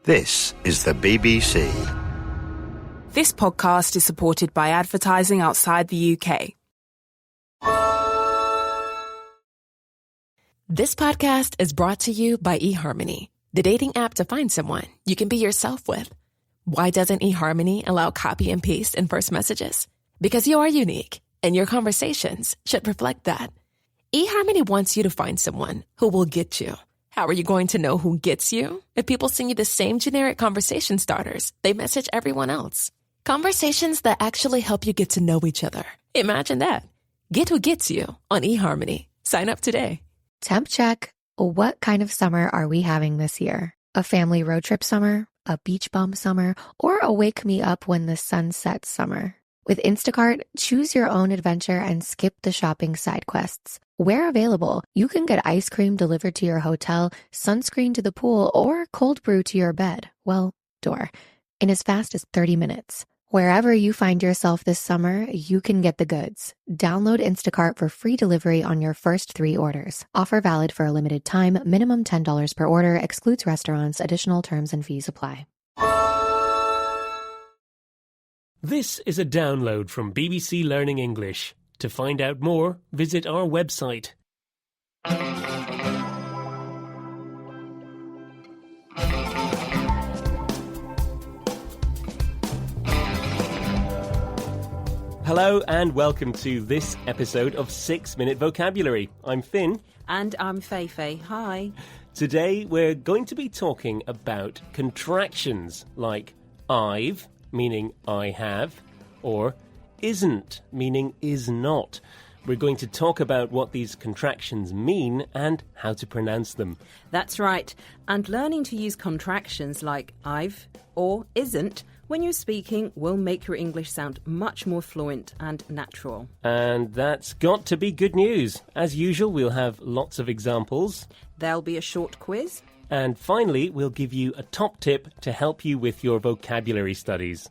This is the BBC. This podcast is supported by advertising outside the UK. This podcast is brought to you by eHarmony, the dating app to find someone you can be yourself with. Why doesn't eHarmony allow copy and paste in first messages? Because you are unique, and your conversations should reflect that. eHarmony wants you to find someone who will get you. How are you going to know who gets you? If people send you the same generic conversation starters they message everyone else. Conversations that actually help you get to know each other. Imagine that. Get who gets you on eHarmony. Sign up today. Temp check. What kind of summer are we having this year? A family road trip summer? A beach bum summer? Or a wake me up when the sun sets summer? With Instacart, choose your own adventure and skip the shopping side quests. Where available, you can get ice cream delivered to your hotel, sunscreen to the pool, or cold brew to your bed, well, door, in as fast as 30 minutes. Wherever you find yourself this summer, you can get the goods. Download Instacart for free delivery on your first 3 orders. Offer valid for a limited time, minimum $10 per order, excludes restaurants, additional terms and fees apply. This is a download from BBC Learning English. To find out more, visit our website. Hello and welcome to this episode of 6 Minute Vocabulary. I'm Finn. And I'm Feifei. Hi. Today we're going to be talking about contractions like I've, meaning I have, or isn't, meaning is not. We're going to talk about what these contractions mean and how to pronounce them. That's right. And learning to use contractions like I've or isn't when you're speaking will make your English sound much more fluent and natural. And that's got to be good news. As usual, we'll have lots of examples. There'll be a short quiz. And finally, we'll give you a top tip to help you with your vocabulary studies.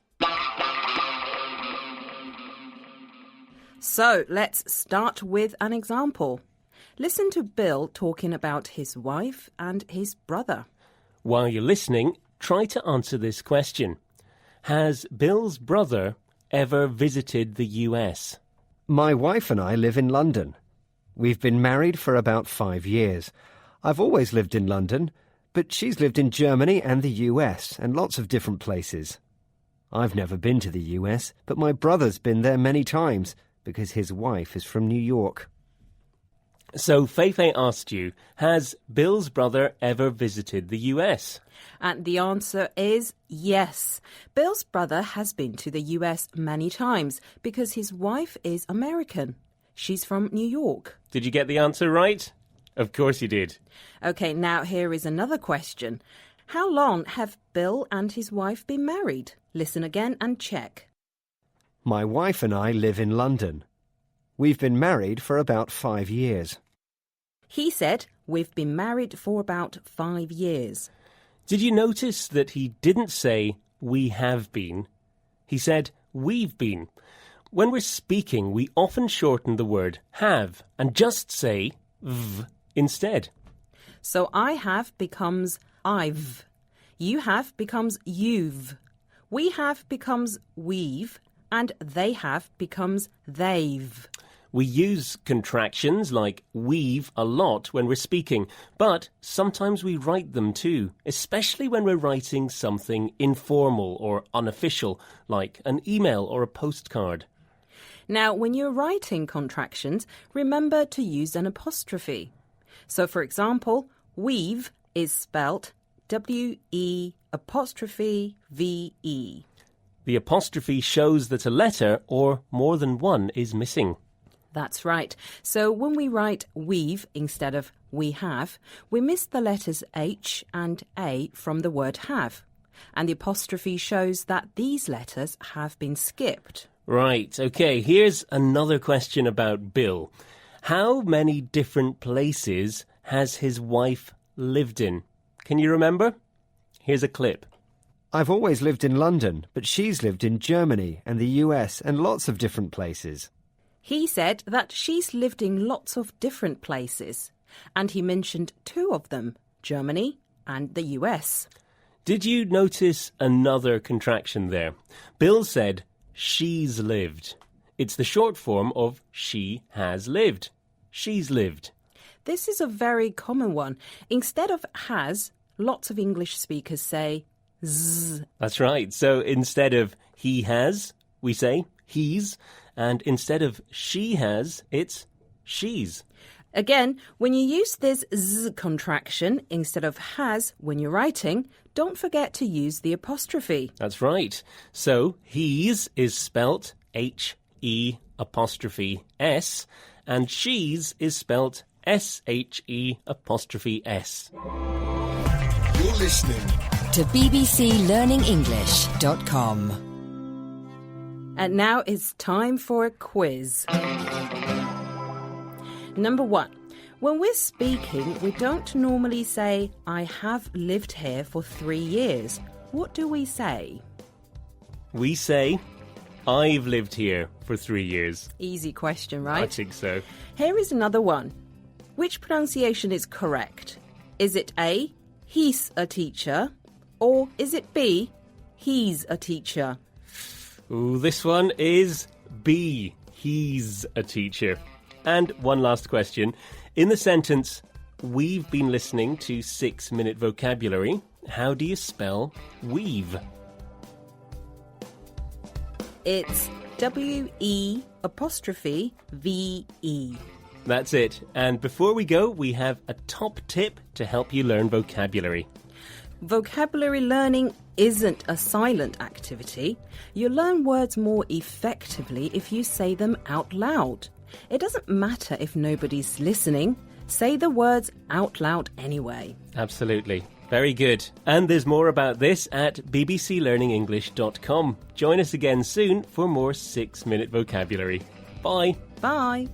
So let's start with an example. Listen to Bill talking about his wife and his brother. While you're listening, try to answer this question. Has Bill's brother ever visited the US? My wife and I live in London. We've been married for about 5 years. I've always lived in London, but she's lived in Germany and the US and lots of different places. I've never been to the US, but my brother's been there many times because his wife is from New York. So Feifei asked you, has Bill's brother ever visited the US? And the answer is yes. Bill's brother has been to the US many times because his wife is American. She's from New York. Did you get the answer right? Of course you did. OK, now here is another question. How long have Bill and his wife been married? Listen again and check. My wife and I live in London. We've been married for about 5 years. He said, we've been married for about 5 years. Did you notice that he didn't say, we have been? He said, we've been. When we're speaking, we often shorten the word have and just say v instead. So I have becomes I've. You have becomes you've. We have becomes we've. And they have becomes they've. We use contractions like we've a lot when we're speaking, but sometimes we write them too, especially when we're writing something informal or unofficial, like an email or a postcard. Now, when you're writing contractions, remember to use an apostrophe. So, for example, we've is spelt W-E apostrophe V-E. The apostrophe shows that a letter, or more than one, is missing. That's right. So when we write we've instead of we have, we miss the letters H and A from the word have. And the apostrophe shows that these letters have been skipped. Right, OK, here's another question about Bill. How many different places has his wife lived in? Can you remember? Here's a clip. I've always lived in London, but she's lived in Germany and the US and lots of different places. He said that she's lived in lots of different places, and he mentioned 2 of them, Germany and the US. Did you notice another contraction there? Bill said, she's lived. It's the short form of she has lived. She's lived. This is a very common one. Instead of has, lots of English speakers say z. That's right. So instead of he has, we say he's. And instead of she has, it's she's. Again, when you use this z contraction instead of has when you're writing, don't forget to use the apostrophe. That's right. So he's is spelt H-E''S and she's is spelt S-H-E''S. You're listening to bbclearningenglish.com. And now it's time for a quiz. Number 1. When we're speaking, we don't normally say, I have lived here for 3 years. What do we say? We say, I've lived here for 3 years. Easy question, right? I think so. Here is another one. Which pronunciation is correct? Is it A, he's a teacher, or is it B, he's a teacher? Ooh, this one is B, he's a teacher. And one last question. In the sentence, we've been listening to 6-minute vocabulary, how do you spell we've? It's W-E''V-E. That's it. And before we go, we have a top tip to help you learn vocabulary. Vocabulary learning isn't a silent activity. You learn words more effectively if you say them out loud. It doesn't matter if nobody's listening. Say the words out loud anyway. Absolutely. Very good. And there's more about this at bbclearningenglish.com. Join us again soon for more 6-minute vocabulary. Bye. Bye.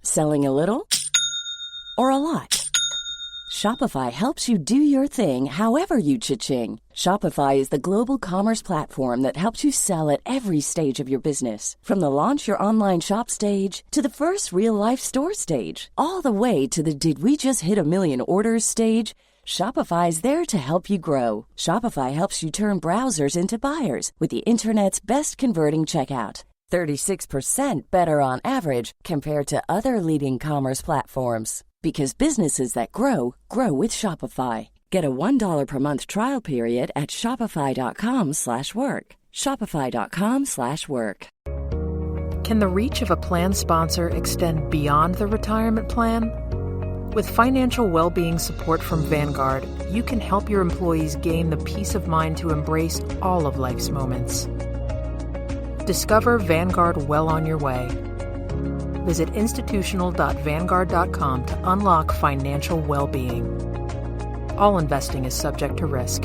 Selling a little or a lot? Shopify helps you do your thing however you cha-ching. Shopify is the global commerce platform that helps you sell at every stage of your business. From the launch your online shop stage to the first real-life store stage, all the way to the did we just hit a million orders stage. Shopify is there to help you grow. Shopify helps you turn browsers into buyers with the internet's best converting checkout. 36% better on average compared to other leading commerce platforms. Because businesses that grow, grow with Shopify. Get a $1 per month trial period at shopify.com/work. Shopify.com/work. Can the reach of a plan sponsor extend beyond the retirement plan? With financial well-being support from Vanguard, you can help your employees gain the peace of mind to embrace all of life's moments. Discover Vanguard well on your way. Visit institutional.vanguard.com to unlock financial well-being. All investing is subject to risk.